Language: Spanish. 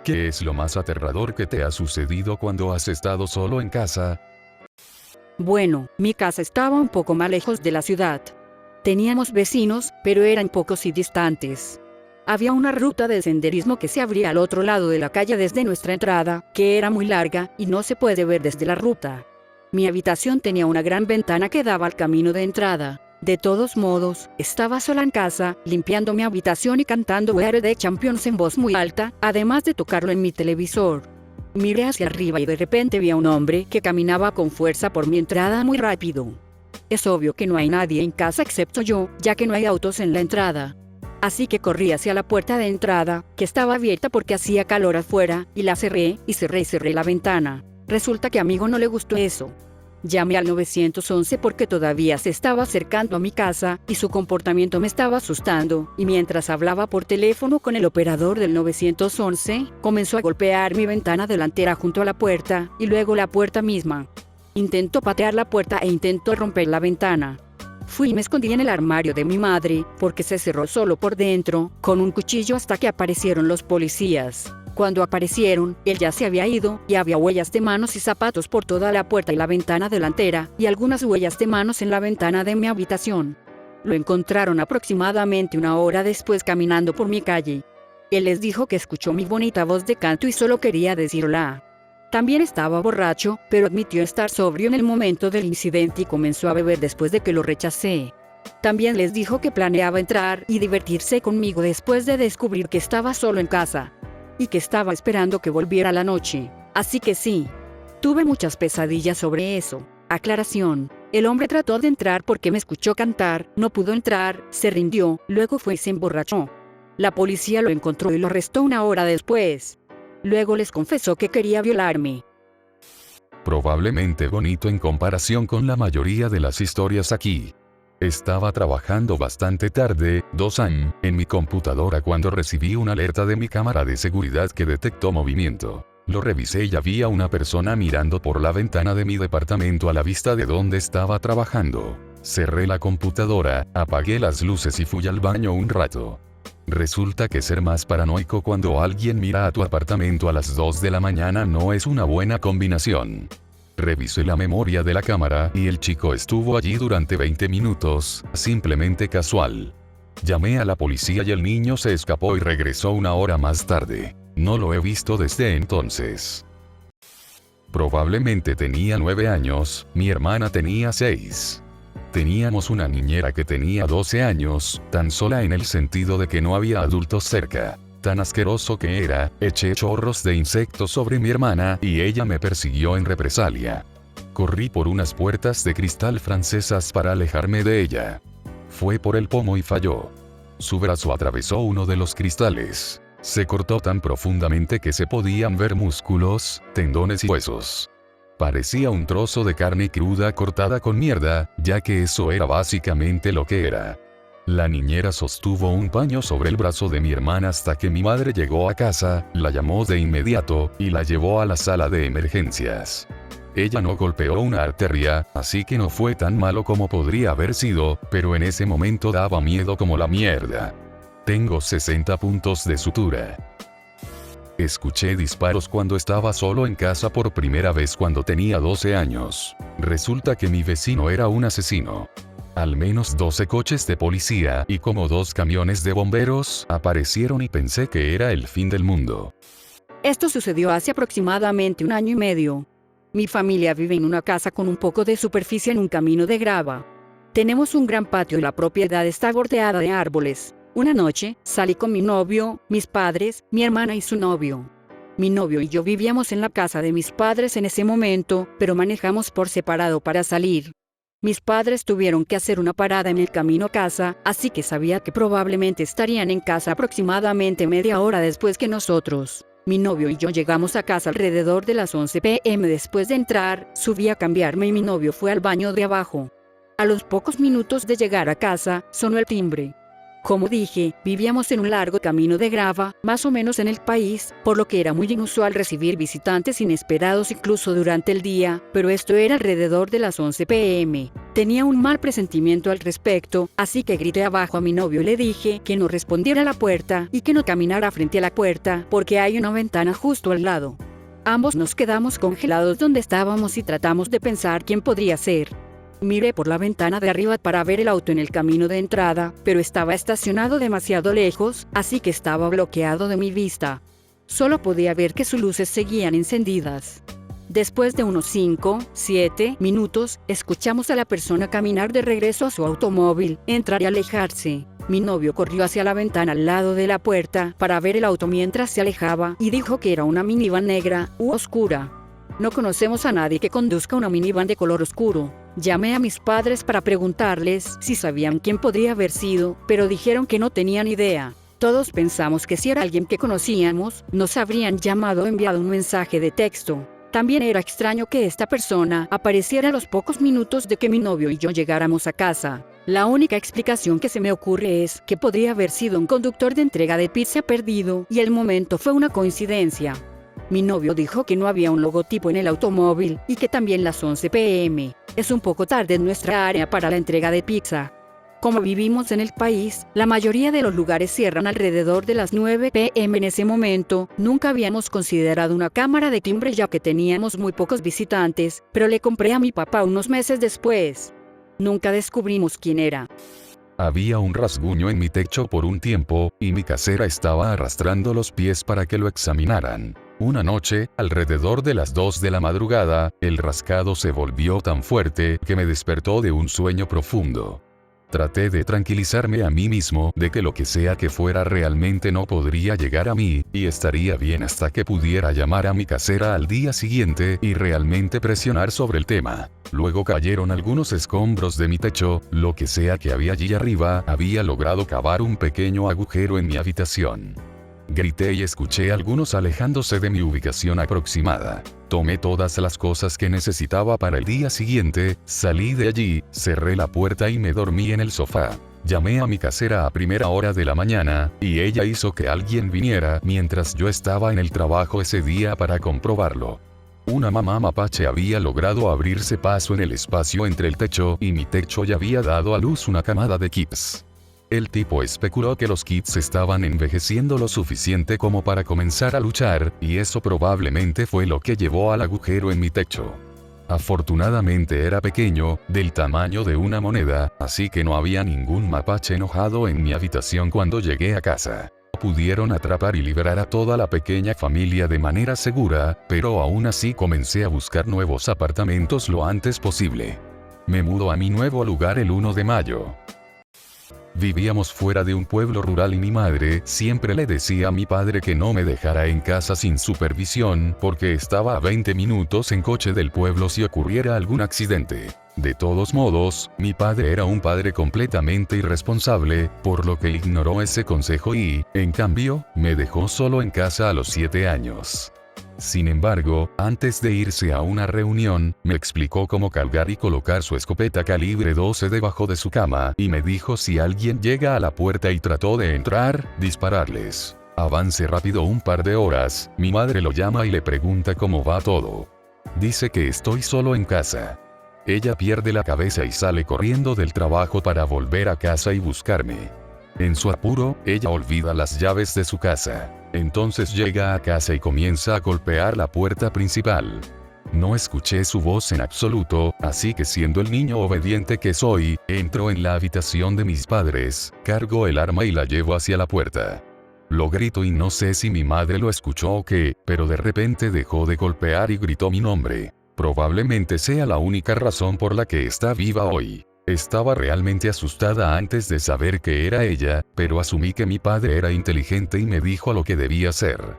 ¿Qué es lo más aterrador que te ha sucedido cuando has estado solo en casa? Bueno, mi casa estaba un poco más lejos de la ciudad. Teníamos vecinos, pero eran pocos y distantes. Había una ruta de senderismo que se abría al otro lado de la calle desde nuestra entrada, que era muy larga y no se puede ver desde la ruta. Mi habitación tenía una gran ventana que daba al camino de entrada. De todos modos, estaba sola en casa, limpiando mi habitación y cantando We Are the Champions en voz muy alta, además de tocarlo en mi televisor. Miré hacia arriba y de repente vi a un hombre que caminaba con fuerza por mi entrada muy rápido. Es obvio que no hay nadie en casa excepto yo, ya que no hay autos en la entrada. Así que corrí hacia la puerta de entrada, que estaba abierta porque hacía calor afuera, y la cerré, y cerré la ventana. Resulta que a amigo no le gustó eso. Llamé al 911 porque todavía se estaba acercando a mi casa, y su comportamiento me estaba asustando, y mientras hablaba por teléfono con el operador del 911, comenzó a golpear mi ventana delantera junto a la puerta, y luego la puerta misma. Intentó patear la puerta e intentó romper la ventana. Fui y me escondí en el armario de mi madre, porque se cerró solo por dentro, con un cuchillo hasta que aparecieron los policías. Cuando aparecieron, él ya se había ido, y había huellas de manos y zapatos por toda la puerta y la ventana delantera, y algunas huellas de manos en la ventana de mi habitación. Lo encontraron aproximadamente una hora después caminando por mi calle. Él les dijo que escuchó mi bonita voz de canto y solo quería decir hola. También estaba borracho, pero admitió estar sobrio en el momento del incidente y comenzó a beber después de que lo rechacé. También les dijo que planeaba entrar y divertirse conmigo después de descubrir que estaba solo en casa. Y que estaba esperando que volviera la noche. Así que sí. Tuve muchas pesadillas sobre eso. Aclaración. El hombre trató de entrar porque me escuchó cantar, no pudo entrar, se rindió, luego fue y se emborrachó. La policía lo encontró y lo arrestó una hora después. Luego les confesó que quería violarme. Probablemente bonito en comparación con la mayoría de las historias aquí. Estaba trabajando bastante tarde, 2 am, en mi computadora cuando recibí una alerta de mi cámara de seguridad que detectó movimiento. Lo revisé y había una persona mirando por la ventana de mi departamento a la vista de donde estaba trabajando. Cerré la computadora, apagué las luces y fui al baño un rato. Resulta que ser más paranoico cuando alguien mira a tu apartamento a las 2 de la mañana no es una buena combinación. Revisé la memoria de la cámara y el chico estuvo allí durante 20 minutos, simplemente casual. Llamé a la policía y el niño se escapó y regresó una hora más tarde. No lo he visto desde entonces. Probablemente tenía 9 años, mi hermana tenía 6. Teníamos una niñera que tenía 12 años, tan sola en el sentido de que no había adultos cerca. Tan asqueroso que era, eché chorros de insectos sobre mi hermana y ella me persiguió en represalia. Corrí por unas puertas de cristal francesas para alejarme de ella. Fue por el pomo y falló. Su brazo atravesó uno de los cristales. Se cortó tan profundamente que se podían ver músculos, tendones y huesos. Parecía un trozo de carne cruda cortada con mierda, ya que eso era básicamente lo que era. La niñera sostuvo un paño sobre el brazo de mi hermana hasta que mi madre llegó a casa, la llamó de inmediato, y la llevó a la sala de emergencias. Ella no golpeó una arteria, así que no fue tan malo como podría haber sido, pero en ese momento daba miedo como la mierda. Tengo 60 puntos de sutura. Escuché disparos cuando estaba solo en casa por primera vez cuando tenía 12 años. Resulta que mi vecino era un asesino. Al menos 12 coches de policía y como 2 camiones de bomberos aparecieron y pensé que era el fin del mundo. Esto sucedió hace aproximadamente 1 año y medio. Mi familia vive en una casa con un poco de superficie en un camino de grava. Tenemos un gran patio y la propiedad está bordeada de árboles. Una noche, salí con mi novio, mis padres, mi hermana y su novio. Mi novio y yo vivíamos en la casa de mis padres en ese momento, pero manejamos por separado para salir. Mis padres tuvieron que hacer una parada en el camino a casa, así que sabía que probablemente estarían en casa aproximadamente media hora después que nosotros. Mi novio y yo llegamos a casa alrededor de las 11 p.m. Después de entrar, subí a cambiarme y mi novio fue al baño de abajo. A los pocos minutos de llegar a casa, sonó el timbre. Como dije, vivíamos en un largo camino de grava, más o menos en el país, por lo que era muy inusual recibir visitantes inesperados incluso durante el día, pero esto era alrededor de las 11 p.m. Tenía un mal presentimiento al respecto, así que grité abajo a mi novio y le dije que no respondiera a la puerta y que no caminara frente a la puerta, porque hay una ventana justo al lado. Ambos nos quedamos congelados donde estábamos y tratamos de pensar quién podría ser. Miré por la ventana de arriba para ver el auto en el camino de entrada, pero estaba estacionado demasiado lejos, así que estaba bloqueado de mi vista. Solo podía ver que sus luces seguían encendidas. Después de unos 5-7 minutos, escuchamos a la persona caminar de regreso a su automóvil, entrar y alejarse. Mi novio corrió hacia la ventana al lado de la puerta para ver el auto mientras se alejaba y dijo que era una minivan negra u oscura. No conocemos a nadie que conduzca una minivan de color oscuro. Llamé a mis padres para preguntarles si sabían quién podría haber sido, pero dijeron que no tenían idea. Todos pensamos que si era alguien que conocíamos, nos habrían llamado o enviado un mensaje de texto. También era extraño que esta persona apareciera a los pocos minutos de que mi novio y yo llegáramos a casa. La única explicación que se me ocurre es que podría haber sido un conductor de entrega de pizza perdido y el momento fue una coincidencia. Mi novio dijo que no había un logotipo en el automóvil y que también las 11 p.m. es un poco tarde en nuestra área para la entrega de pizza. Como vivimos en el país, la mayoría de los lugares cierran alrededor de las 9 p.m. En ese momento, nunca habíamos considerado una cámara de timbre ya que teníamos muy pocos visitantes, pero le compré a mi papá unos meses después. Nunca descubrimos quién era. Había un rasguño en mi techo por un tiempo, y mi casera estaba arrastrando los pies para que lo examinaran. Una noche, alrededor de las 2 de la madrugada, el rascado se volvió tan fuerte que me despertó de un sueño profundo. Traté de tranquilizarme a mí mismo de que lo que sea que fuera realmente no podría llegar a mí, y estaría bien hasta que pudiera llamar a mi casera al día siguiente y realmente presionar sobre el tema. Luego cayeron algunos escombros de mi techo, lo que sea que había allí arriba había logrado cavar un pequeño agujero en mi habitación. Grité y escuché a algunos alejándose de mi ubicación aproximada. Tomé todas las cosas que necesitaba para el día siguiente, salí de allí, cerré la puerta y me dormí en el sofá. Llamé a mi casera a primera hora de la mañana, y ella hizo que alguien viniera mientras yo estaba en el trabajo ese día para comprobarlo. Una mamá mapache había logrado abrirse paso en el espacio entre el techo y mi techo ya había dado a luz una camada de kits. El tipo especuló que los kits estaban envejeciendo lo suficiente como para comenzar a luchar, y eso probablemente fue lo que llevó al agujero en mi techo. Afortunadamente era pequeño, del tamaño de una moneda, así que no había ningún mapache enojado en mi habitación cuando llegué a casa. Pudieron atrapar y liberar a toda la pequeña familia de manera segura, pero aún así comencé a buscar nuevos apartamentos lo antes posible. Me mudo a mi nuevo lugar el 1 de mayo. Vivíamos fuera de un pueblo rural y mi madre siempre le decía a mi padre que no me dejara en casa sin supervisión porque estaba a 20 minutos en coche del pueblo si ocurriera algún accidente. De todos modos, mi padre era un padre completamente irresponsable, por lo que ignoró ese consejo y, en cambio, me dejó solo en casa a los 7 años. Sin embargo, antes de irse a una reunión, me explicó cómo cargar y colocar su escopeta calibre 12 debajo de su cama, y me dijo si alguien llega a la puerta y trató de entrar, dispararles. Avance rápido un par de horas, mi madre lo llama y le pregunta cómo va todo. Dice que estoy solo en casa. Ella pierde la cabeza y sale corriendo del trabajo para volver a casa y buscarme. En su apuro, ella olvida las llaves de su casa. Entonces llega a casa y comienza a golpear la puerta principal. No escuché su voz en absoluto, así que siendo el niño obediente que soy, entro en la habitación de mis padres, cargo el arma y la llevo hacia la puerta. Lo grito y no sé si mi madre lo escuchó o qué, pero de repente dejó de golpear y gritó mi nombre. Probablemente sea la única razón por la que está viva hoy. Estaba realmente asustada antes de saber que era ella, pero asumí que mi padre era inteligente y me dijo lo que debía hacer.